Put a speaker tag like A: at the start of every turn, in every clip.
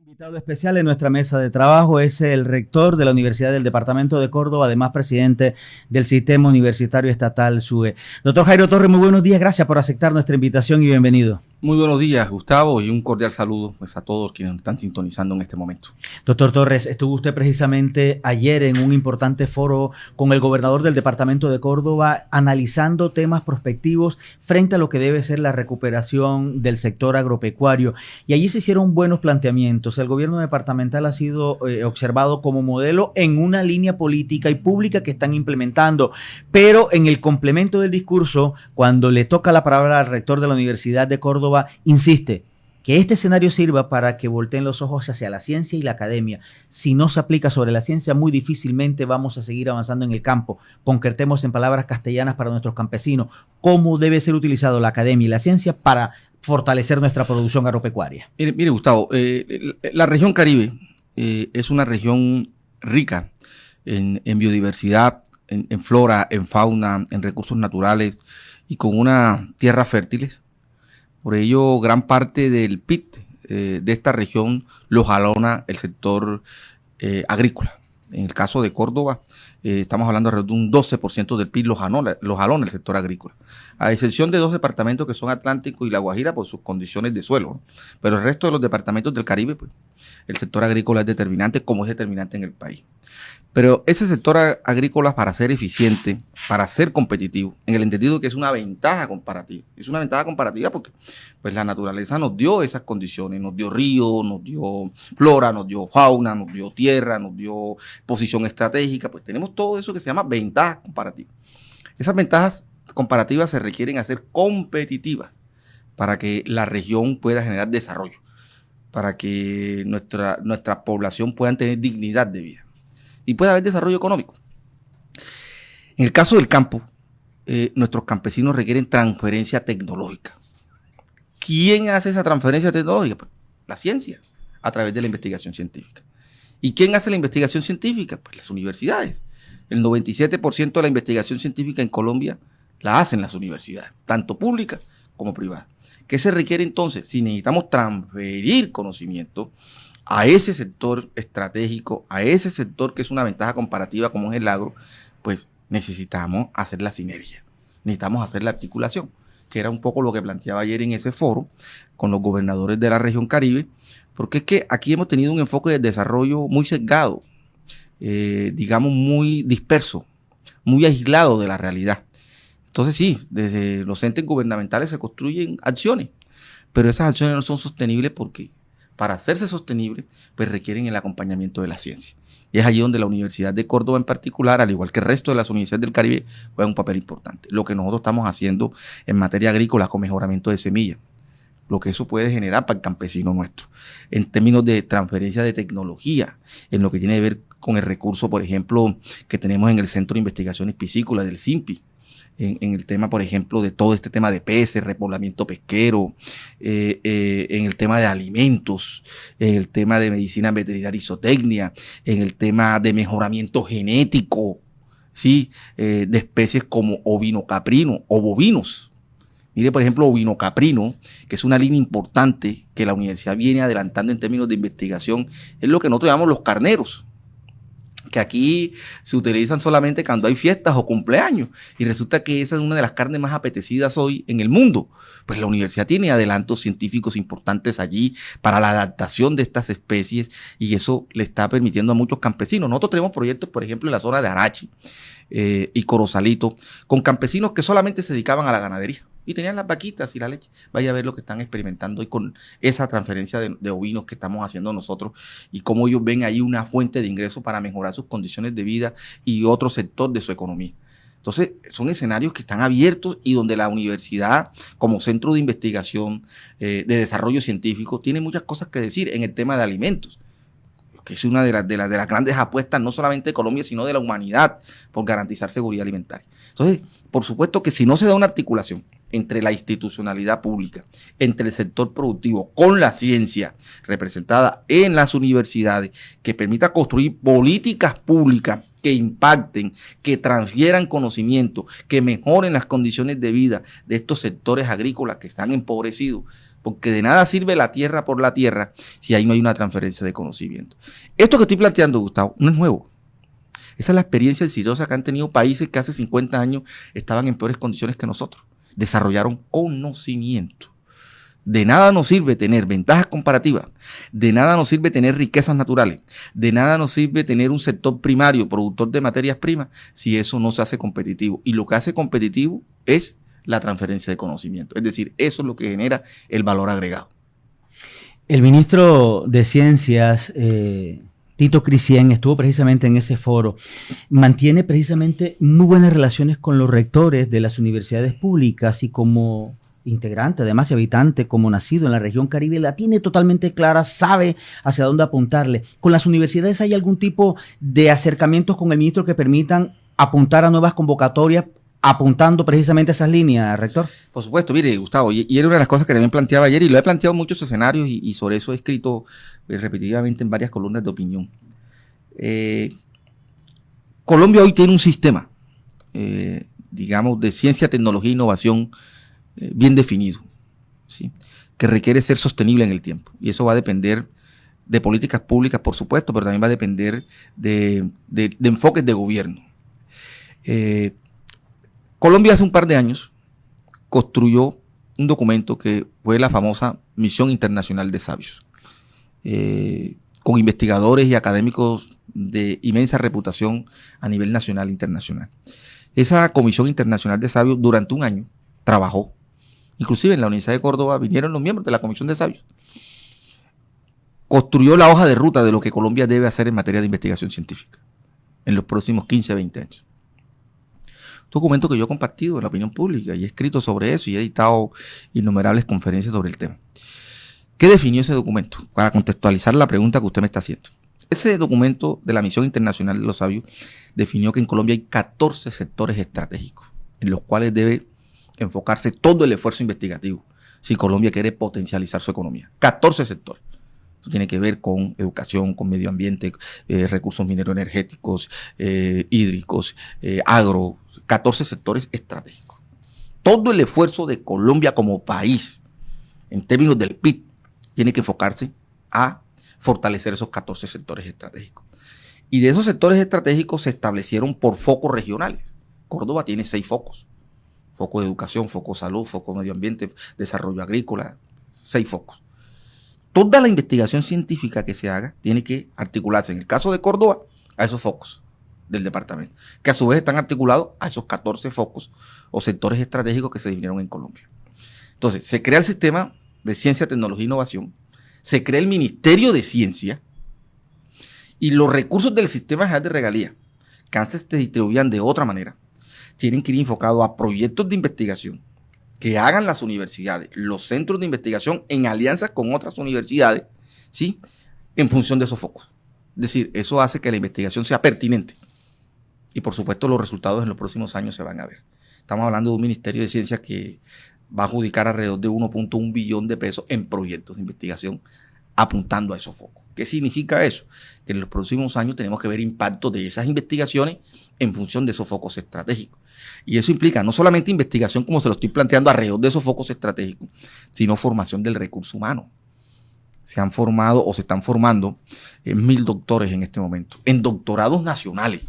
A: Invitado especial en nuestra mesa de trabajo es el rector de la Universidad del Departamento de Córdoba, además presidente del Sistema Universitario Estatal SUE. Doctor Jairo Torres, muy buenos días, gracias por aceptar nuestra invitación y bienvenido.
B: Muy buenos días, Gustavo, y un cordial saludo pues, a todos quienes nos están sintonizando en este momento.
A: Doctor Torres, estuvo usted precisamente ayer en un importante foro con el gobernador del Departamento de Córdoba analizando temas prospectivos frente a lo que debe ser la recuperación del sector agropecuario. Y allí se hicieron buenos planteamientos. El gobierno departamental ha sido observado como modelo en una línea política y pública que están implementando, pero en el complemento del discurso, cuando le toca la palabra al rector de la Universidad de Córdoba, insiste que este escenario sirva para que volteen los ojos hacia la ciencia y la academia. Si no se aplica sobre la ciencia, muy difícilmente vamos a seguir avanzando en el campo. Concretemos en palabras castellanas para nuestros campesinos cómo debe ser utilizado la academia y la ciencia para fortalecer nuestra producción agropecuaria.
B: Mire Gustavo, la región Caribe es una región rica en biodiversidad, en flora, en fauna, en recursos naturales y con unas tierras fértiles. Por ello, gran parte del PIB de esta región lo jalona el sector agrícola. En el caso de Córdoba, estamos hablando alrededor de un 12% del PIB lo jalona el sector agrícola. A excepción de dos departamentos que son Atlántico y La Guajira por sus condiciones de suelo, ¿no? Pero el resto de los departamentos del Caribe, pues, el sector agrícola es determinante, como es determinante en el país. Pero ese sector agrícola, para ser eficiente, para ser competitivo, en el entendido que es una ventaja comparativa. Es una ventaja comparativa porque pues, la naturaleza nos dio esas condiciones, nos dio río, nos dio flora, nos dio fauna, nos dio tierra, nos dio posición estratégica, pues tenemos todo eso que se llama ventajas comparativas. Esas ventajas comparativas se requieren hacer competitivas para que la región pueda generar desarrollo, para que nuestra población pueda tener dignidad de vida y puede haber desarrollo económico. En el caso del campo, nuestros campesinos requieren transferencia tecnológica. ¿Quién hace esa transferencia tecnológica? Pues, la ciencia, a través de la investigación científica. ¿Y quién hace la investigación científica? Pues las universidades. El 97% de la investigación científica en Colombia la hacen las universidades, tanto públicas como privadas. ¿Qué se requiere entonces? Si necesitamos transferir conocimiento a ese sector estratégico, a ese sector que es una ventaja comparativa como es el agro, pues necesitamos hacer la sinergia, necesitamos hacer la articulación, que era un poco lo que planteaba ayer en ese foro con los gobernadores de la región Caribe, porque es que aquí hemos tenido un enfoque de desarrollo muy sesgado, digamos muy disperso, muy aislado de la realidad. Entonces sí, desde los entes gubernamentales se construyen acciones, pero esas acciones no son sostenibles porque para hacerse sostenible, pues requieren el acompañamiento de la ciencia. Y es allí donde la Universidad de Córdoba en particular, al igual que el resto de las universidades del Caribe, juega un papel importante. Lo que nosotros estamos haciendo en materia agrícola con mejoramiento de semillas, lo que eso puede generar para el campesino nuestro, en términos de transferencia de tecnología, en lo que tiene que ver con el recurso, por ejemplo, que tenemos en el Centro de Investigaciones Piscícolas del CIMPI, en el tema, por ejemplo, de todo este tema de peces, repoblamiento pesquero, en el tema de alimentos, en el tema de medicina veterinaria y zootecnia, en el tema de mejoramiento genético, ¿sí? De especies como ovino caprino o bovinos. Mire, por ejemplo, ovino caprino, que es una línea importante que la universidad viene adelantando en términos de investigación, es lo que nosotros llamamos los carneros, que aquí se utilizan solamente cuando hay fiestas o cumpleaños, y resulta que esa es una de las carnes más apetecidas hoy en el mundo. Pues la universidad tiene adelantos científicos importantes allí para la adaptación de estas especies, y eso le está permitiendo a muchos campesinos. Nosotros tenemos proyectos, por ejemplo, en la zona de Arachi y Corozalito, con campesinos que solamente se dedicaban a la ganadería y tenían las vaquitas y la leche. Vaya a ver lo que están experimentando hoy con esa transferencia de ovinos que estamos haciendo nosotros y cómo ellos ven ahí una fuente de ingreso para mejorar sus condiciones de vida y otro sector de su economía. Entonces, son escenarios que están abiertos y donde la universidad, como centro de investigación, de desarrollo científico, tiene muchas cosas que decir en el tema de alimentos, que es una de las grandes apuestas, no solamente de Colombia, sino de la humanidad, por garantizar seguridad alimentaria. Entonces, por supuesto que si no se da una articulación entre la institucionalidad pública, entre el sector productivo, con la ciencia representada en las universidades, que permita construir políticas públicas que impacten, que transfieran conocimiento, que mejoren las condiciones de vida de estos sectores agrícolas que están empobrecidos, porque de nada sirve la tierra por la tierra si ahí no hay una transferencia de conocimiento. Esto que estoy planteando, Gustavo, no es nuevo. Esa es la experiencia exitosa que han tenido países que hace 50 años estaban en peores condiciones que nosotros. Desarrollaron conocimiento. De nada nos sirve tener ventajas comparativas, de nada nos sirve tener riquezas naturales, de nada nos sirve tener un sector primario, productor de materias primas, si eso no se hace competitivo. Y lo que hace competitivo es la transferencia de conocimiento. Es decir, eso es lo que genera el valor agregado.
A: El ministro de Ciencias, Tito Cristián, estuvo precisamente en ese foro. Mantiene precisamente muy buenas relaciones con los rectores de las universidades públicas y como integrante, además y habitante, como nacido en la región Caribe, la tiene totalmente clara, sabe hacia dónde apuntarle. ¿Con las universidades hay algún tipo de acercamientos con el ministro que permitan apuntar a nuevas convocatorias, apuntando precisamente a esas líneas, rector?
B: Por supuesto, mire, Gustavo, y era una de las cosas que también planteaba ayer, y lo he planteado en muchos escenarios, y sobre eso he escrito repetitivamente en varias columnas de opinión. Colombia hoy tiene un sistema, digamos, de ciencia, tecnología e innovación bien definido, ¿sí? Que requiere ser sostenible en el tiempo. Y eso va a depender de políticas públicas, por supuesto, pero también va a depender de enfoques de gobierno. Colombia hace un par de años construyó un documento que fue la famosa Misión Internacional de Sabios, con investigadores y académicos de inmensa reputación a nivel nacional e internacional. Esa Comisión Internacional de Sabios durante un año trabajó. Inclusive en la Universidad de Córdoba vinieron los miembros de la Comisión de Sabios. Construyó la hoja de ruta de lo que Colombia debe hacer en materia de investigación científica en los próximos 15 a 20 años. Un documento que yo he compartido en la opinión pública y he escrito sobre eso y he editado innumerables conferencias sobre el tema. ¿Qué definió ese documento? Para contextualizar la pregunta que usted me está haciendo. Ese documento de la Misión Internacional de los Sabios definió que en Colombia hay 14 sectores estratégicos en los cuales debe enfocarse todo el esfuerzo investigativo si Colombia quiere potencializar su economía. 14 sectores. Esto tiene que ver con educación, con medio ambiente, recursos mineroenergéticos, hídricos, agro, 14 sectores estratégicos. Todo el esfuerzo de Colombia como país, en términos del PIB, tiene que enfocarse a fortalecer esos 14 sectores estratégicos. Y de esos sectores estratégicos se establecieron por focos regionales. Córdoba tiene 6 focos. Foco de educación, foco de salud, foco de medio ambiente, desarrollo agrícola, 6 focos. Toda la investigación científica que se haga tiene que articularse, en el caso de Córdoba, a esos focos del departamento, que a su vez están articulados a esos 14 focos o sectores estratégicos que se definieron en Colombia. Entonces, se crea el sistema de ciencia, tecnología e innovación, se crea el Ministerio de Ciencia y los recursos del Sistema General de Regalías, que antes se distribuían de otra manera, tienen que ir enfocados a proyectos de investigación que hagan las universidades, los centros de investigación en alianza con otras universidades, ¿sí? En función de esos focos. Es decir, eso hace que la investigación sea pertinente. Y por supuesto los resultados en los próximos años se van a ver. Estamos hablando de un Ministerio de Ciencia que va a adjudicar alrededor de 1.1 billón de pesos en proyectos de investigación apuntando a esos focos. ¿Qué significa eso? Que en los próximos años tenemos que ver impacto de esas investigaciones en función de esos focos estratégicos. Y eso implica no solamente investigación como se lo estoy planteando alrededor de esos focos estratégicos, sino formación del recurso humano. Se han formado o se están formando 1.000 doctores en este momento, en doctorados nacionales.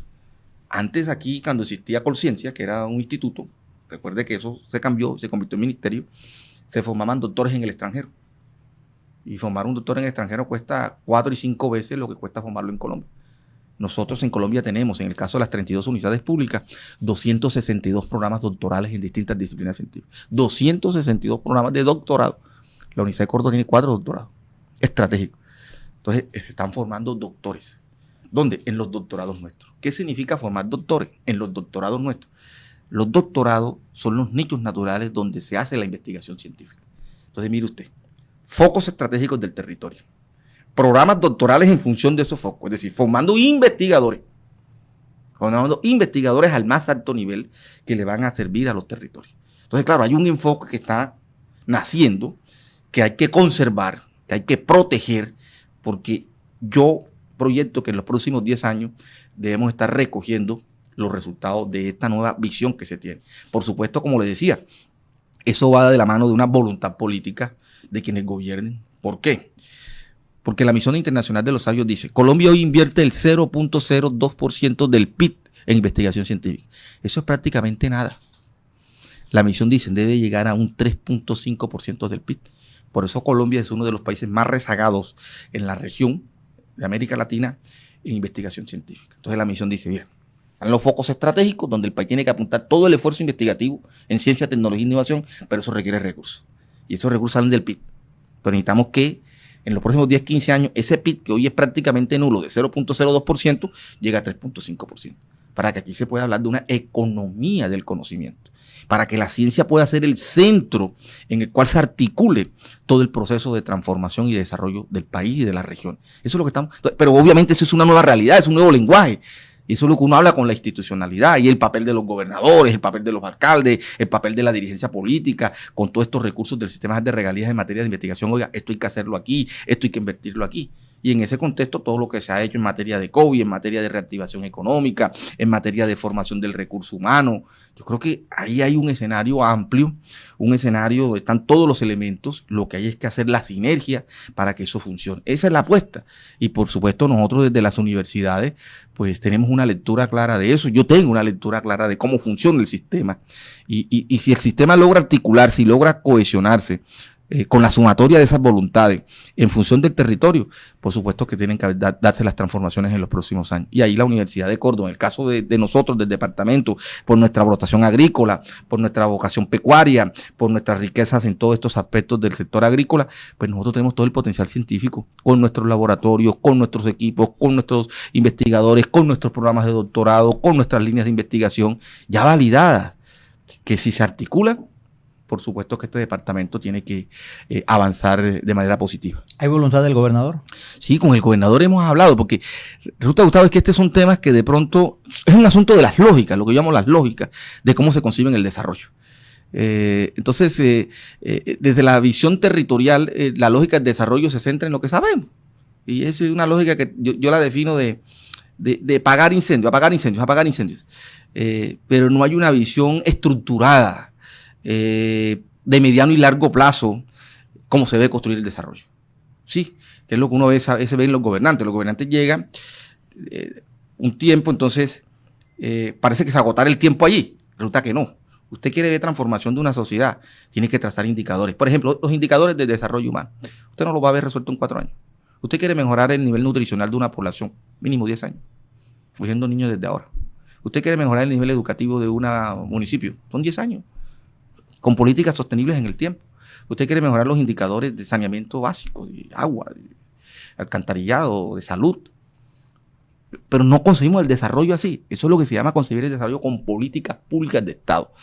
B: Antes aquí, cuando existía Colciencia, que era un instituto, recuerde que eso se cambió, se convirtió en ministerio, se formaban doctores en el extranjero. Y formar un doctor en el extranjero cuesta 4 y 5 veces lo que cuesta formarlo en Colombia. Nosotros en Colombia tenemos, en el caso de las 32 universidades públicas, 262 programas doctorales en distintas disciplinas científicas. 262 programas de doctorado. La Universidad de Córdoba tiene 4 doctorados estratégicos. Entonces, se están formando doctores. ¿Dónde? En los doctorados nuestros. ¿Qué significa formar doctores? En los doctorados nuestros. Los doctorados son los nichos naturales donde se hace la investigación científica. Entonces, mire usted, focos estratégicos del territorio. Programas doctorales en función de esos focos, es decir, formando investigadores al más alto nivel que le van a servir a los territorios. Entonces, claro, hay un enfoque que está naciendo, que hay que conservar, que hay que proteger, porque yo proyecto que en los próximos 10 años debemos estar recogiendo los resultados de esta nueva visión que se tiene. Por supuesto, como les decía, eso va de la mano de una voluntad política de quienes gobiernen. ¿Por qué? Porque la Misión Internacional de los Sabios dice, Colombia hoy invierte el 0.02% del PIB en investigación científica. Eso es prácticamente nada. La misión dice, debe llegar a un 3.5% del PIB. Por eso Colombia es uno de los países más rezagados en la región de América Latina en investigación científica. Entonces la misión dice, bien, están los focos estratégicos donde el país tiene que apuntar todo el esfuerzo investigativo en ciencia, tecnología e innovación, pero eso requiere recursos. Y esos recursos salen del PIB. Pero necesitamos que en los próximos 10, 15 años, ese PIB, que hoy es prácticamente nulo, de 0.02%, llegue a 3.5%. Para que aquí se pueda hablar de una economía del conocimiento. Para que la ciencia pueda ser el centro en el cual se articule todo el proceso de transformación y desarrollo del país y de la región. Eso es lo que estamos... Pero obviamente eso es una nueva realidad, es un nuevo lenguaje. Y eso es lo que uno habla con la institucionalidad y el papel de los gobernadores, el papel de los alcaldes, el papel de la dirigencia política, con todos estos recursos del sistema de regalías en materia de investigación. Oiga, esto hay que hacerlo aquí, esto hay que invertirlo aquí. Y en ese contexto, todo lo que se ha hecho en materia de COVID, en materia de reactivación económica, en materia de formación del recurso humano, yo creo que ahí hay un escenario amplio, un escenario donde están todos los elementos. Lo que hay es que hacer la sinergia para que eso funcione. Esa es la apuesta. Y por supuesto, nosotros desde las universidades, pues tenemos una lectura clara de eso. Yo tengo una lectura clara de cómo funciona el sistema. Y si el sistema logra articularse y logra cohesionarse, con la sumatoria de esas voluntades en función del territorio, por supuesto que tienen que darse las transformaciones en los próximos años. Y ahí la Universidad de Córdoba, en el caso de nosotros del departamento, por nuestra vocación agrícola, por nuestra vocación pecuaria, por nuestras riquezas en todos estos aspectos del sector agrícola, pues nosotros tenemos todo el potencial científico con nuestros laboratorios, con nuestros equipos, con nuestros investigadores, con nuestros programas de doctorado, con nuestras líneas de investigación ya validadas, que si se articulan, por supuesto que este departamento tiene que avanzar de manera positiva.
A: ¿Hay voluntad del gobernador?
B: Sí, con el gobernador hemos hablado, porque resulta, Gustavo, es que estos son temas que de pronto es un asunto de las lógicas, lo que yo llamo las lógicas de cómo se conciben el desarrollo. Entonces, desde la visión territorial, la lógica del desarrollo se centra en lo que sabemos. Y esa es una lógica que yo la defino de apagar incendios. Pero no hay una visión estructurada de mediano y largo plazo, cómo se debe construir el desarrollo. Sí, que es lo que uno ve, se ve en los gobernantes. Los gobernantes llegan un tiempo, entonces parece que se agotar el tiempo allí. Resulta que no. Usted quiere ver transformación de una sociedad, tiene que trazar indicadores. Por ejemplo, los indicadores de desarrollo humano. Usted no los va a ver resuelto en 4 años. Usted quiere mejorar el nivel nutricional de una población, mínimo 10 años, cogiendo niños desde ahora. Usted quiere mejorar el nivel educativo de un municipio, son 10 años. Con políticas sostenibles en el tiempo. Usted quiere mejorar los indicadores de saneamiento básico, de agua, de alcantarillado, de salud. Pero no conseguimos el desarrollo así. Eso es lo que se llama concebir el desarrollo con políticas públicas de Estado.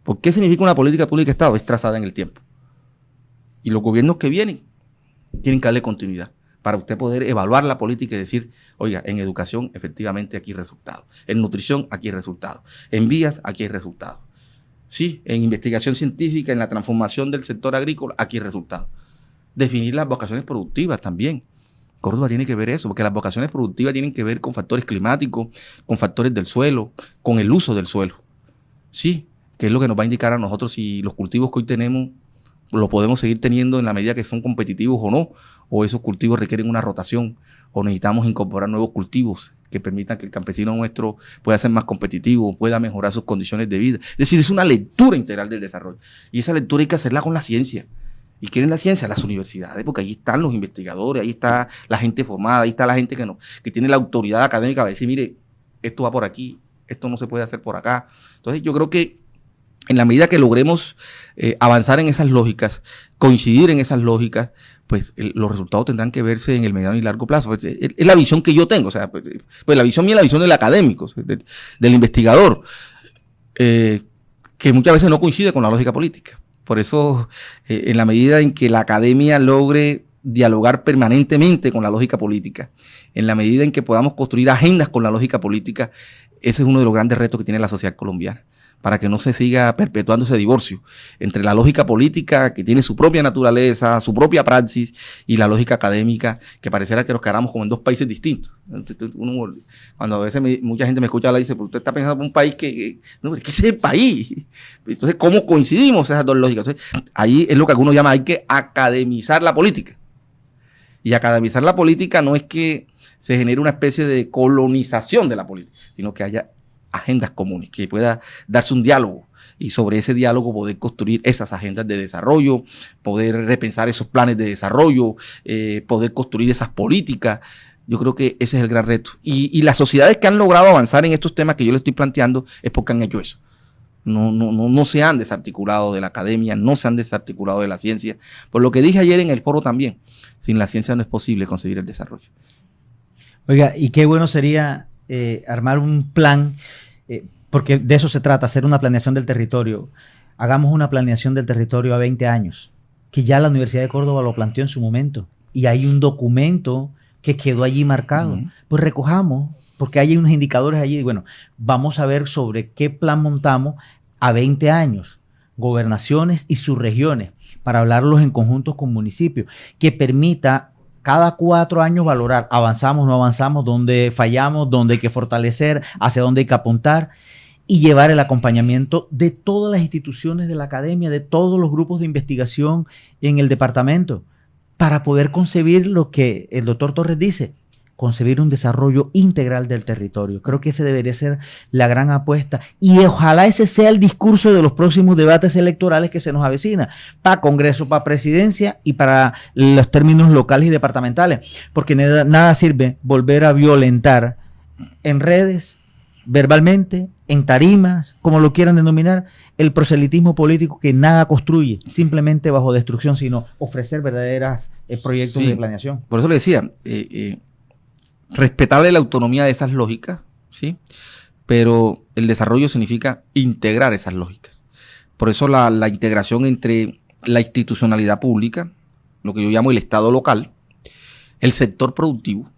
B: ¿Por qué significa una política pública de Estado? Es trazada en el tiempo. Y los gobiernos que vienen tienen que darle continuidad para usted poder evaluar la política y decir, oiga, en educación efectivamente aquí hay resultados. En nutrición aquí hay resultados. En vías aquí hay resultados. Sí, en investigación científica, en la transformación del sector agrícola, aquí hay resultados. Definir las vocaciones productivas también. Córdoba tiene que ver eso, porque las vocaciones productivas tienen que ver con factores climáticos, con factores del suelo, con el uso del suelo. Sí, que es lo que nos va a indicar a nosotros si los cultivos que hoy tenemos lo podemos seguir teniendo en la medida que son competitivos o no, o esos cultivos requieren una rotación, o necesitamos incorporar nuevos cultivos que permitan que el campesino nuestro pueda ser más competitivo, pueda mejorar sus condiciones de vida. Es decir, es una lectura integral del desarrollo. Y esa lectura hay que hacerla con la ciencia. ¿Y quién es la ciencia? Las universidades, porque ahí están los investigadores, ahí está la gente formada, ahí está la gente que tiene la autoridad académica para decir, mire, esto va por aquí, esto no se puede hacer por acá. Entonces yo creo que en la medida que logremos avanzar en esas lógicas, coincidir en esas lógicas, pues los resultados tendrán que verse en el mediano y largo plazo. Pues, es la visión que yo tengo, o sea, pues la visión mía es la visión del académico, del investigador, que muchas veces no coincide con la lógica política. Por eso, en la medida en que la academia logre dialogar permanentemente con la lógica política, en la medida en que podamos construir agendas con la lógica política, ese es uno de los grandes retos que tiene la sociedad colombiana. para que no se siga perpetuando ese divorcio entre la lógica política, que tiene su propia naturaleza, su propia praxis, y la lógica académica, que pareciera que nos quedáramos como en dos países distintos. Cuando a veces mucha gente me escucha hablar y dice, pero usted está pensando en un país no, es que ese es el país. Entonces, ¿cómo coincidimos esas dos lógicas? Entonces, ahí es lo que algunos llaman, hay que academizar la política. Y academizar la política no es que se genere una especie de colonización de la política, sino que haya agendas comunes, que pueda darse un diálogo y sobre ese diálogo poder construir esas agendas de desarrollo, poder repensar esos planes de desarrollo, poder construir esas políticas. Yo creo que ese es el gran reto. Y las sociedades que han logrado avanzar en estos temas que yo le estoy planteando es porque han hecho eso. No se han desarticulado de la academia, no se han desarticulado de la ciencia. Por lo que dije ayer en el foro también, sin la ciencia no es posible conseguir el desarrollo.
A: Oiga, y qué bueno sería armar un plan, porque de eso se trata, hacer una planeación del territorio. Hagamos una planeación del territorio a 20 años, que ya la Universidad de Córdoba lo planteó en su momento, y hay un documento que quedó allí marcado. Pues recojamos, porque hay unos indicadores allí, y bueno, vamos a ver sobre qué plan montamos a 20 años, gobernaciones y sus regiones, para hablarlos en conjuntos con municipios, que permita cada 4 años valorar, avanzamos, no avanzamos, dónde fallamos, dónde hay que fortalecer, hacia dónde hay que apuntar, y llevar el acompañamiento de todas las instituciones de la academia, de todos los grupos de investigación en el departamento, para poder concebir lo que el doctor Torres dice, concebir un desarrollo integral del territorio. Creo que ese debería ser la gran apuesta, y ojalá ese sea el discurso de los próximos debates electorales que se nos avecina, para Congreso, para Presidencia y para los términos locales y departamentales, porque nada sirve volver a violentar en redes, verbalmente, en tarimas, como lo quieran denominar, el proselitismo político que nada construye, simplemente bajo destrucción, sino ofrecer verdaderos proyectos de planeación.
B: Por eso le decía, respetable la autonomía de esas lógicas, ¿sí? Pero el desarrollo significa integrar esas lógicas. Por eso la integración entre la institucionalidad pública, lo que yo llamo el Estado local, el sector productivo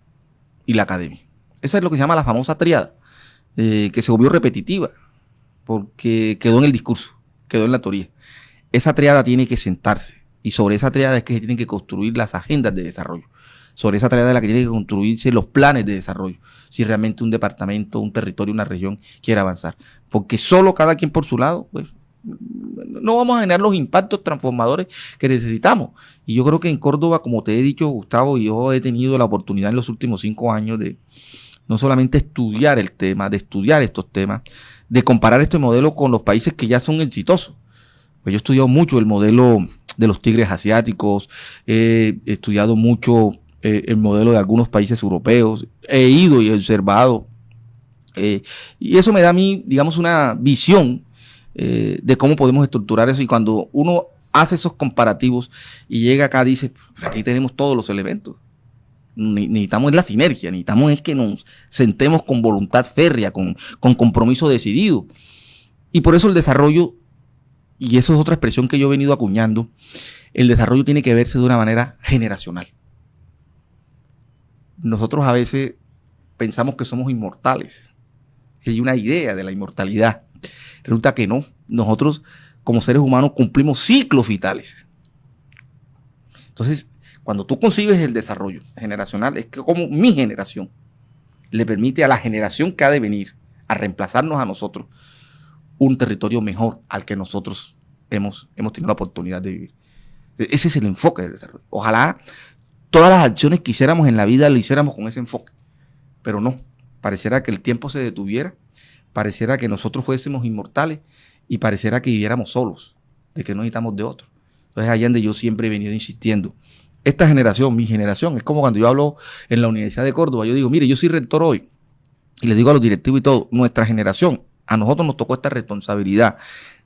B: y la academia. Esa es lo que se llama la famosa tríada, que se volvió repetitiva porque quedó en el discurso, quedó en la teoría. Esa tríada tiene que sentarse, y sobre esa tríada es que se tienen que construir las agendas de desarrollo. Sobre esa tarea de la que tienen que construirse los planes de desarrollo, si realmente un departamento, un territorio, una región quiere avanzar. Porque solo cada quien por su lado, pues, no vamos a generar los impactos transformadores que necesitamos. Y yo creo que en Córdoba, como te he dicho, Gustavo, yo he tenido la oportunidad en los últimos 5 años de no solamente estudiar el tema, de estudiar estos temas, de comparar este modelo con los países que ya son exitosos. Pues yo he estudiado mucho el modelo de los tigres asiáticos, he estudiado mucho el modelo de algunos países europeos, he ido y he observado, y eso me da a mí, digamos, una visión de cómo podemos estructurar eso. Y cuando uno hace esos comparativos y llega acá, dice, aquí tenemos todos los elementos. Necesitamos la sinergia, necesitamos es que nos sentemos con voluntad férrea, con compromiso decidido. Y por eso el desarrollo, y eso es otra expresión que yo he venido acuñando, el desarrollo tiene que verse de una manera generacional. Nosotros a veces pensamos que somos inmortales. Hay una idea de la inmortalidad. Resulta que no. Nosotros, como seres humanos, cumplimos ciclos vitales. Entonces, cuando tú concibes el desarrollo generacional, es que como mi generación le permite a la generación que ha de venir a reemplazarnos a nosotros un territorio mejor al que nosotros hemos tenido la oportunidad de vivir. Ese es el enfoque del desarrollo. Ojalá todas las acciones que hiciéramos en la vida lo hiciéramos con ese enfoque, pero no. Pareciera que el tiempo se detuviera, pareciera que nosotros fuésemos inmortales y pareciera que viviéramos solos, de que no necesitamos de otro. Entonces, allá donde yo siempre he venido insistiendo, esta generación, mi generación, es como cuando yo hablo en la Universidad de Córdoba, yo digo, mire, yo soy rector hoy, y les digo a los directivos y todo, nuestra generación, a nosotros nos tocó esta responsabilidad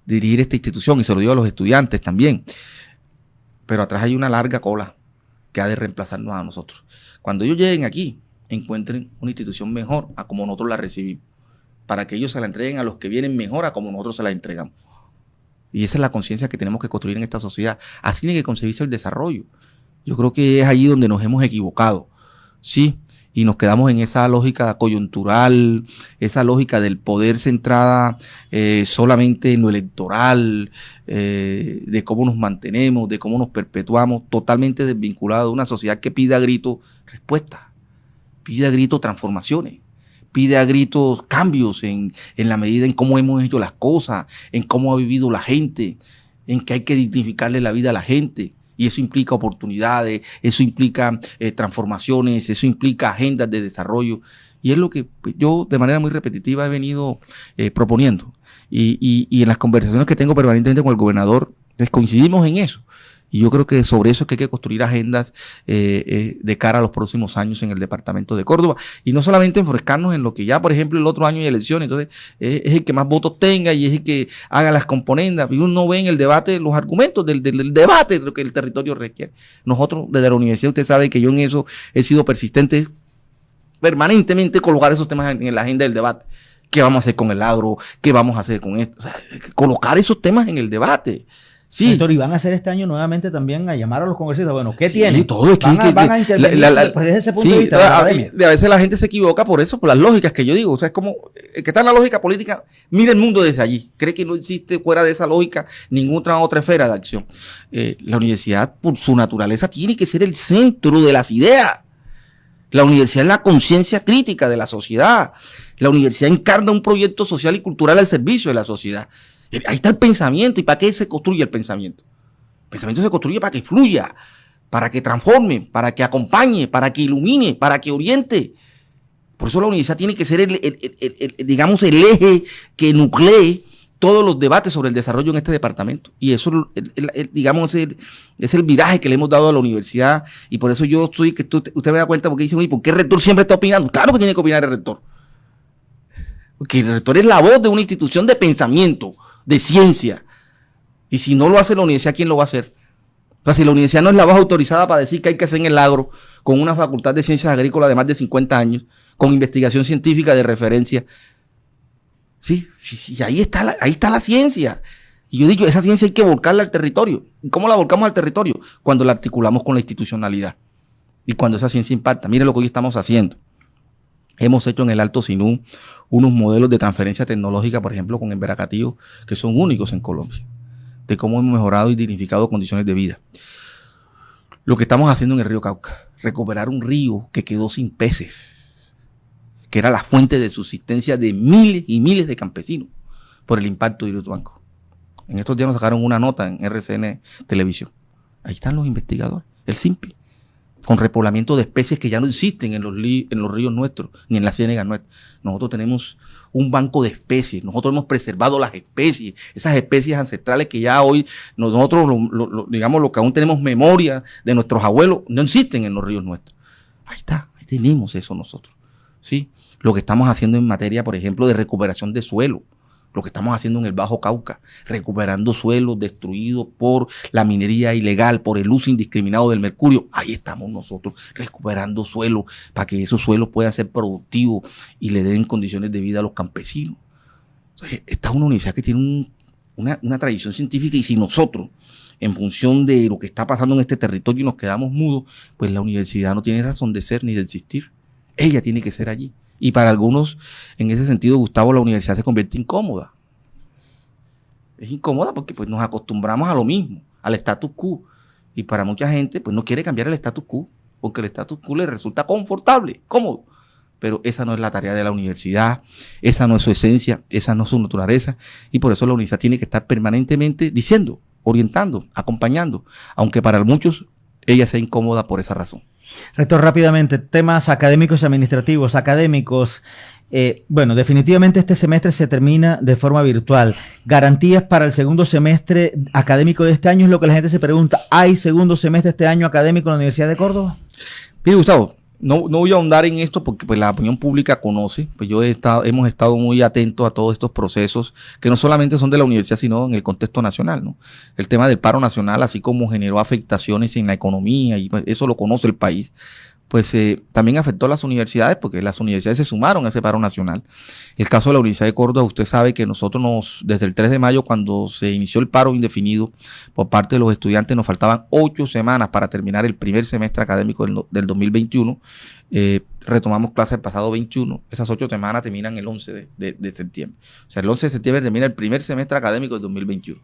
B: de dirigir esta institución, y se lo digo a los estudiantes también, pero atrás hay una larga cola que ha de reemplazarnos a nosotros. Cuando ellos lleguen aquí, encuentren una institución mejor a como nosotros la recibimos, para que ellos se la entreguen a los que vienen mejor a como nosotros se la entregamos. Y esa es la conciencia que tenemos que construir en esta sociedad. Así tiene que concebirse el desarrollo. Yo creo que es allí donde nos hemos equivocado, ¿sí? y nos quedamos en esa lógica coyuntural, esa lógica del poder centrada solamente en lo electoral, de cómo nos mantenemos, de cómo nos perpetuamos, totalmente desvinculado de una sociedad que pide a grito respuestas, pide a grito transformaciones, pide a gritos cambios en la medida en cómo hemos hecho las cosas, en cómo ha vivido la gente, en que hay que dignificarle la vida a la gente. Y eso implica oportunidades, eso implica transformaciones, eso implica agendas de desarrollo. Y es lo que yo de manera muy repetitiva he venido proponiendo. Y en las conversaciones que tengo permanentemente con el gobernador, pues coincidimos en eso. Y yo creo que sobre eso es que hay que construir agendas de cara a los próximos años en el departamento de Córdoba. Y no solamente enfrescarnos en lo que ya, por ejemplo, el otro año hay elecciones, entonces es el que más votos tenga y es el que haga las componendas. Y uno no ve en el debate los argumentos del debate de lo que el territorio requiere. Nosotros, desde la universidad, usted sabe que yo en eso he sido persistente, permanentemente colocar esos temas en la agenda del debate. ¿Qué vamos a hacer con el agro? ¿Qué vamos a hacer con esto? O sea, colocar esos temas en el debate. Sí.
A: Rector, y van a hacer este año nuevamente también a llamar a los congresistas. Bueno, ¿qué tienen?
B: Todo es
A: van a intervenir pues, desde ese punto de vista de la academia.
B: A veces la gente se equivoca por eso, por las lógicas que yo digo. O sea, es como el que está en la lógica política, mira el mundo desde allí. Cree que no existe fuera de esa lógica ninguna otra esfera de acción. La universidad, por su naturaleza, tiene que ser el centro de las ideas. La universidad es la conciencia crítica de la sociedad. La universidad encarna un proyecto social y cultural al servicio de la sociedad. Ahí está el pensamiento. ¿Y para qué se construye el pensamiento? El pensamiento se construye para que fluya, para que transforme, para que acompañe, para que ilumine, para que oriente. Por eso la universidad tiene que ser digamos, el eje que nuclee todos los debates sobre el desarrollo en este departamento. Y eso, digamos, es el viraje que le hemos dado a la universidad. Y por eso yo estoy, que usted me da cuenta, porque dice, oye, ¿por qué el rector siempre está opinando? Claro que tiene que opinar el rector. Porque el rector es la voz de una institución de pensamiento, de ciencia. Y si no lo hace la universidad, ¿quién lo va a hacer? O sea, si la universidad no es la voz autorizada para decir qué hay que hacer en el agro, con una facultad de ciencias agrícolas de más de 50 años, con investigación científica de referencia, sí, ahí está la ciencia. Y yo digo, esa ciencia hay que volcarla al territorio. ¿Y cómo la volcamos al territorio? Cuando la articulamos con la institucionalidad. Y cuando esa ciencia impacta. Mire lo que hoy estamos haciendo. Hemos hecho en el Alto Sinú unos modelos de transferencia tecnológica, por ejemplo, con Emberacatío, que son únicos en Colombia, de cómo hemos mejorado y dignificado condiciones de vida. Lo que estamos haciendo en el río Cauca, recuperar un río que quedó sin peces, que era la fuente de subsistencia de miles y miles de campesinos por el impacto de Hidroituango. En estos días nos sacaron una nota en RCN Televisión. Ahí están los investigadores, el SIMPI, con repoblamiento de especies que ya no existen en los ríos nuestros, ni en las ciénegas nuestras. Nosotros tenemos un banco de especies, nosotros hemos preservado las especies, esas especies ancestrales que ya hoy nosotros, digamos, lo que aún tenemos memoria de nuestros abuelos, no existen en los ríos nuestros. Ahí está, ahí tenemos eso nosotros, ¿sí? Lo que estamos haciendo en materia, por ejemplo, de recuperación de suelo, lo que estamos haciendo en el Bajo Cauca, recuperando suelos destruidos por la minería ilegal, por el uso indiscriminado del mercurio. Ahí estamos nosotros, recuperando suelos para que esos suelos puedan ser productivos y le den condiciones de vida a los campesinos. Entonces, esta es una universidad que tiene una tradición científica, y si nosotros, en función de lo que está pasando en este territorio, nos quedamos mudos, pues la universidad no tiene razón de ser ni de existir. Ella tiene que ser allí. Y para algunos, en ese sentido, Gustavo, la universidad se convierte incómoda. Es incómoda porque pues, nos acostumbramos a lo mismo, al status quo. Y para mucha gente, pues no quiere cambiar el status quo, porque el status quo le resulta confortable, cómodo. Pero esa no es la tarea de la universidad, esa no es su esencia, esa no es su naturaleza. Y por eso la universidad tiene que estar permanentemente diciendo, orientando, acompañando, aunque para muchos ella sea incómoda por esa razón.
A: Rector, rápidamente, temas académicos y administrativos. Académicos, bueno, definitivamente este semestre se termina de forma virtual. ¿Garantías para el segundo semestre académico de este año? Es lo que la gente se pregunta. ¿Hay segundo semestre este año académico en la Universidad de Córdoba?
B: Mire, Gustavo, no voy a ahondar en esto porque pues, la opinión pública conoce. Pues hemos estado muy atentos a todos estos procesos que no solamente son de la universidad, sino en el contexto nacional, ¿no? El tema del paro nacional, así como generó afectaciones en la economía, y pues, eso lo conoce el país, pues también afectó a las universidades, porque las universidades se sumaron a ese paro nacional. El caso de la Universidad de Córdoba, usted sabe que nosotros desde el 3 de mayo, cuando se inició el paro indefinido por parte de los estudiantes, nos faltaban 8 semanas para terminar el primer semestre académico del 2021. retomamos clases el pasado 21, esas 8 semanas terminan el 11 de septiembre. O sea, el 11 de septiembre termina el primer semestre académico del 2021.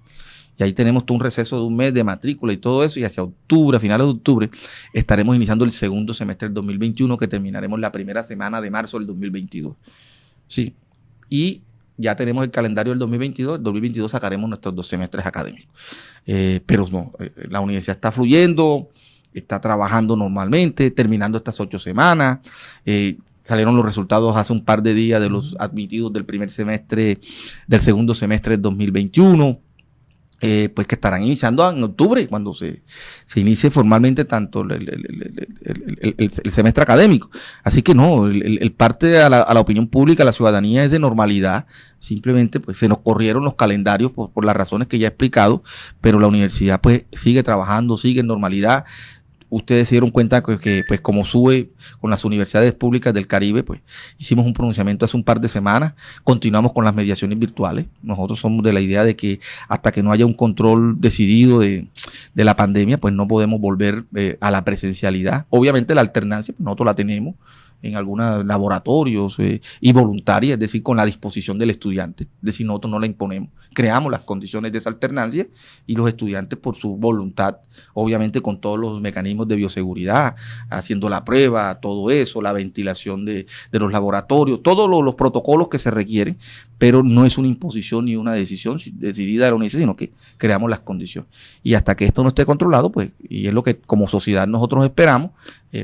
B: Y ahí tenemos todo un receso de un mes de matrícula y todo eso, y hacia octubre, a finales de octubre, estaremos iniciando el segundo semestre del 2021, que terminaremos la primera semana de marzo del 2022. Sí, y ya tenemos el calendario del 2022, el 2022 sacaremos nuestros 2 semestres académicos. Pero no, la universidad está fluyendo, está trabajando normalmente, terminando estas 8 semanas. Salieron los resultados hace un par de días de los admitidos del primer semestre, del segundo semestre del 2021. Pues que estarán iniciando en octubre, cuando se inicie formalmente tanto el semestre académico. Así que no, el parte a la opinión pública, a la ciudadanía, es de normalidad. Simplemente pues se nos corrieron los calendarios por las razones que ya he explicado, pero la universidad pues sigue trabajando, sigue en normalidad. Ustedes se dieron cuenta que pues como SUBE con las universidades públicas del Caribe, pues hicimos un pronunciamiento hace un par de semanas, continuamos con las mediaciones virtuales. Nosotros somos de la idea de que hasta que no haya un control decidido de la pandemia, pues no podemos volver a la presencialidad. Obviamente la alternancia, pues nosotros la tenemos en algunos laboratorios y voluntaria, es decir, con la disposición del estudiante. Es decir, nosotros no la imponemos, creamos las condiciones de esa alternancia y los estudiantes por su voluntad, obviamente con todos los mecanismos de bioseguridad, haciendo la prueba, todo eso, la ventilación de los laboratorios, todos los protocolos que se requieren, pero no es una imposición ni una decisión decidida de la universidad, sino que creamos las condiciones. Y hasta que esto no esté controlado, pues, y es lo que como sociedad nosotros esperamos,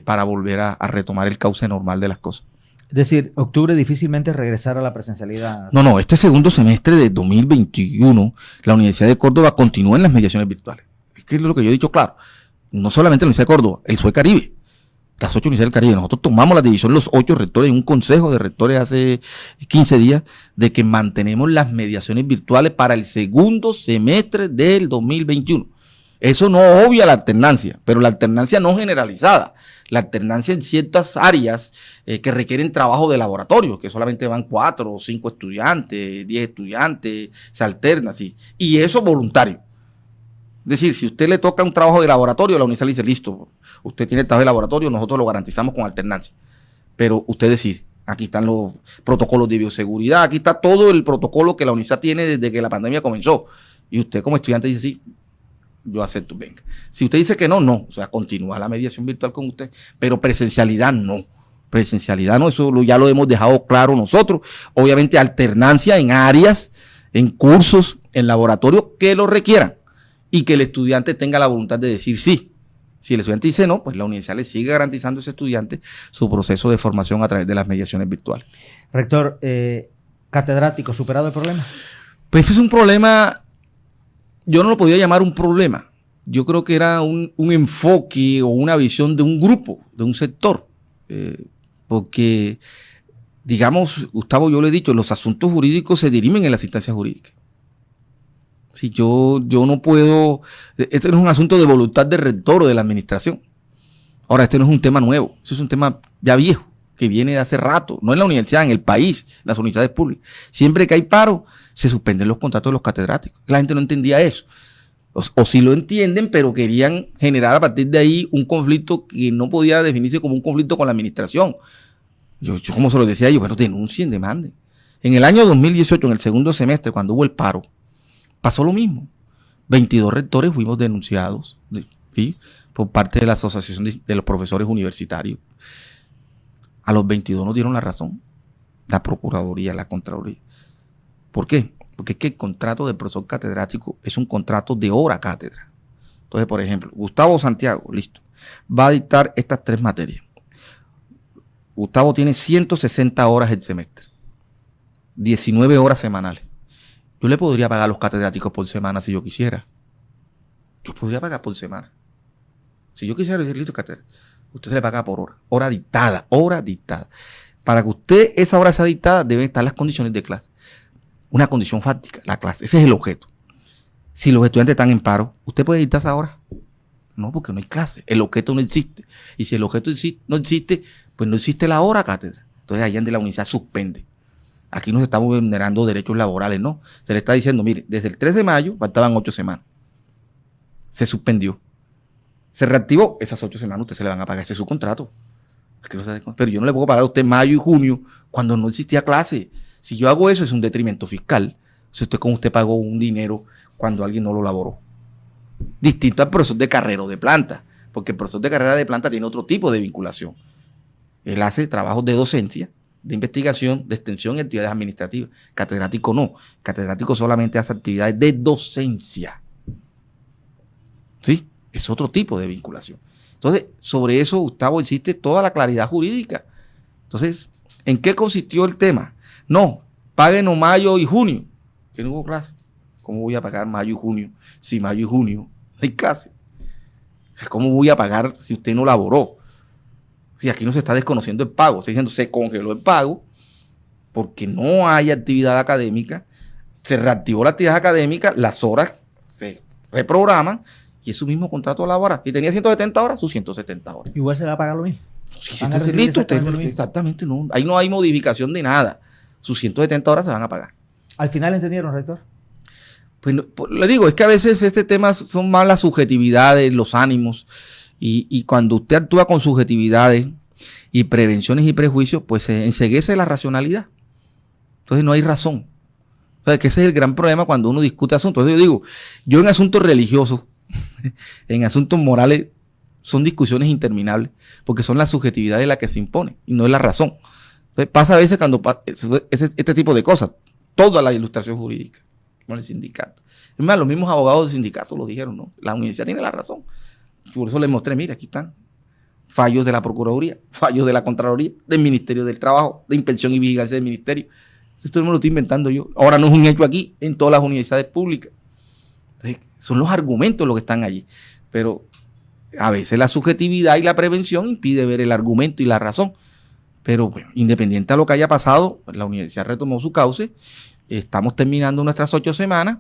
B: para volver a retomar el cauce normal de las cosas.
A: Es decir, octubre difícilmente regresar a la presencialidad.
B: No, este segundo semestre de 2021, la Universidad de Córdoba continúa en las mediaciones virtuales. Es que es lo que yo he dicho claro. No solamente la Universidad de Córdoba, el SUE Caribe, las 8 universidades del Caribe. Nosotros tomamos la decisión, los 8 rectores, en un consejo de rectores hace 15 días, de que mantenemos las mediaciones virtuales para el segundo semestre del 2021. Eso no obvia la alternancia, pero la alternancia no generalizada. La alternancia en ciertas áreas que requieren trabajo de laboratorio, que solamente van 4 o 5 estudiantes, 10 estudiantes, se alterna así. Y eso voluntario. Es decir, si usted le toca un trabajo de laboratorio, la universidad le dice, listo, usted tiene el trabajo de laboratorio, nosotros lo garantizamos con alternancia. Pero usted decide, aquí están los protocolos de bioseguridad, aquí está todo el protocolo que la universidad tiene desde que la pandemia comenzó. Y usted como estudiante dice, sí, yo acepto, venga. Si usted dice que no, no. O sea, continúa la mediación virtual con usted, pero presencialidad no. Presencialidad no, eso ya lo hemos dejado claro nosotros. Obviamente alternancia en áreas, en cursos, en laboratorios que lo requieran y que el estudiante tenga la voluntad de decir sí. Si el estudiante dice no, pues la universidad le sigue garantizando a ese estudiante su proceso de formación a través de las mediaciones virtuales.
A: Rector, catedrático, ¿superado el problema?
B: Pues es un problema. Yo no lo podía llamar un problema. Yo creo que era un enfoque o una visión de un grupo, de un sector. Porque, digamos, Gustavo, yo le he dicho, los asuntos jurídicos se dirimen en las instancias jurídicas. Si yo no puedo, este no es un asunto de voluntad del rector o de la administración. Ahora, este no es un tema nuevo, este es un tema ya viejo, que viene de hace rato, no en la universidad, en el país, las universidades públicas. Siempre que hay paro, se suspenden los contratos de los catedráticos. La gente no entendía eso. O sí lo entienden, pero querían generar a partir de ahí un conflicto que no podía definirse como un conflicto con la administración. Yo como se lo decía yo, bueno, denuncien, demanden. En el año 2018, en el segundo semestre, cuando hubo el paro, pasó lo mismo. 22 rectores fuimos denunciados, ¿sí?, por parte de la Asociación de los Profesores Universitarios. A los 22 nos dieron la razón. La Procuraduría, la Contraloría. ¿Por qué? Porque es que el contrato de profesor catedrático es un contrato de hora cátedra. Entonces, por ejemplo, Gustavo Santiago, listo, va a dictar estas 3 materias. Gustavo tiene 160 horas el semestre, 19 horas semanales. Yo le podría pagar a los catedráticos por semana si yo quisiera. Yo podría pagar por semana. Si yo quisiera decir, listo, catedrático, usted se le paga por hora. Hora dictada, hora dictada. Para que usted esa hora sea dictada, deben estar las condiciones de clase. Una condición fáctica, la clase. Ese es el objeto. Si los estudiantes están en paro, ¿usted puede dictar esa hora? No, porque no hay clase. El objeto no existe. Y si el objeto no existe, pues no existe la hora cátedra. Entonces, allá donde la universidad suspende. Aquí no se estamos vulnerando derechos laborales, no. Se le está diciendo, mire, desde el 3 de mayo faltaban 8 semanas. Se suspendió. Se reactivó, esas 8 semanas usted se le van a pagar ese su contrato. Pero yo no le puedo pagar a usted mayo y junio cuando no existía clase. Si yo hago eso es un detrimento fiscal. Si usted como usted pagó un dinero cuando alguien no lo laboró. Distinto al profesor de carrera o de planta, porque el profesor de carrera de planta tiene otro tipo de vinculación. Él hace trabajos de docencia, de investigación, de extensión y actividades administrativas. Catedrático no. Catedrático solamente hace actividades de docencia. ¿Sí? Es otro tipo de vinculación. Entonces, sobre eso, Gustavo, existe toda la claridad jurídica. Entonces, ¿en qué consistió el tema? No, páguenos mayo y junio, que no hubo clase. ¿Cómo voy a pagar mayo y junio si mayo y junio no hay clase? O sea, ¿cómo voy a pagar si usted no laboró? Si aquí no se está desconociendo el pago, está diciendo se congeló el pago porque no hay actividad académica, se reactivó la actividad académica, las horas se reprograman y es su mismo contrato laboral. Si tenía 170 horas, sus 170 horas.
A: Igual se le va a pagar lo mismo.
B: Sí, listo, exactamente, no. Ahí no hay modificación de nada. Sus 170 horas se van a pagar.
A: ¿Al final entendieron, rector?
B: Pues, le digo, es que a veces este tema son más las subjetividades, los ánimos, y cuando usted actúa con subjetividades y prevenciones y prejuicios, pues se enceguece la racionalidad. Entonces no hay razón. O sea, que ese es el gran problema cuando uno discute asuntos. Entonces yo digo, yo en asuntos religiosos, en asuntos morales, son discusiones interminables, porque son las subjetividades las que se imponen, y no es la razón. Entonces pasa a veces cuando este tipo de cosas, toda la ilustración jurídica, con el sindicato. Es más, los mismos abogados del sindicato lo dijeron, ¿no? La universidad tiene la razón. Por eso les mostré, mira, aquí están fallos de la Procuraduría, fallos de la Contraloría, del Ministerio del Trabajo, de Inspección y Vigilancia del Ministerio. Esto no me lo estoy inventando yo. Ahora no es un hecho aquí, en todas las universidades públicas. Entonces, son los argumentos los que están allí. Pero a veces la subjetividad y la prevención impide ver el argumento y la razón. Pero bueno, independiente de lo que haya pasado, la universidad retomó su cauce. Estamos terminando nuestras 8 semanas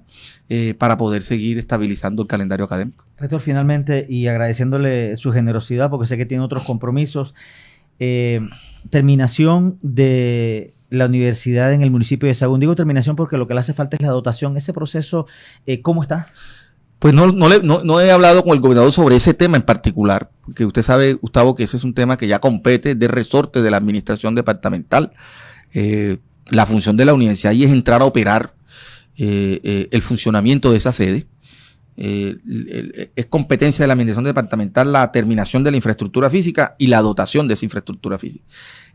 B: para poder seguir estabilizando el calendario académico.
A: Rector, finalmente, y agradeciéndole su generosidad, porque sé que tiene otros compromisos, terminación de la universidad en el municipio de Sahagún. Digo terminación porque lo que le hace falta es la dotación. ¿Ese proceso cómo está?
B: Pues no he hablado con el gobernador sobre ese tema en particular, porque usted sabe, Gustavo, que ese es un tema que ya compete de resorte de la administración departamental. La función de la universidad ahí es entrar a operar el funcionamiento de esa sede. Es competencia de la administración departamental la terminación de la infraestructura física y la dotación de esa infraestructura física.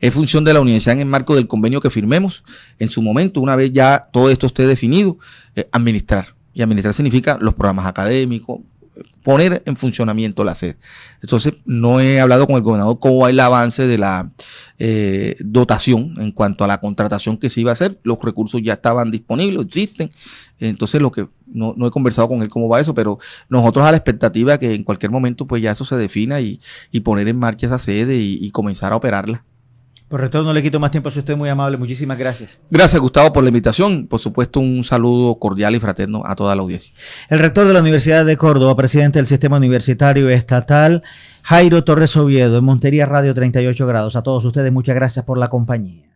B: Es función de la universidad en el marco del convenio que firmemos en su momento, una vez ya todo esto esté definido, administrar. Y administrar significa los programas académicos, poner en funcionamiento la sede. Entonces, no he hablado con el gobernador cómo va el avance de la dotación en cuanto a la contratación que se iba a hacer. Los recursos ya estaban disponibles, existen. Entonces, lo que no he conversado con él cómo va eso, pero nosotros a la expectativa que en cualquier momento pues ya eso se defina y poner en marcha esa sede y comenzar a operarla.
A: Por rector, no le quito más tiempo, si usted es muy amable. Muchísimas gracias.
B: Gracias, Gustavo, por la invitación. Por supuesto, un saludo cordial y fraterno a toda la audiencia.
A: El rector de la Universidad de Córdoba, presidente del Sistema Universitario Estatal, Jairo Torres Oviedo, en Montería Radio 38 Grados. A todos ustedes, muchas gracias por la compañía.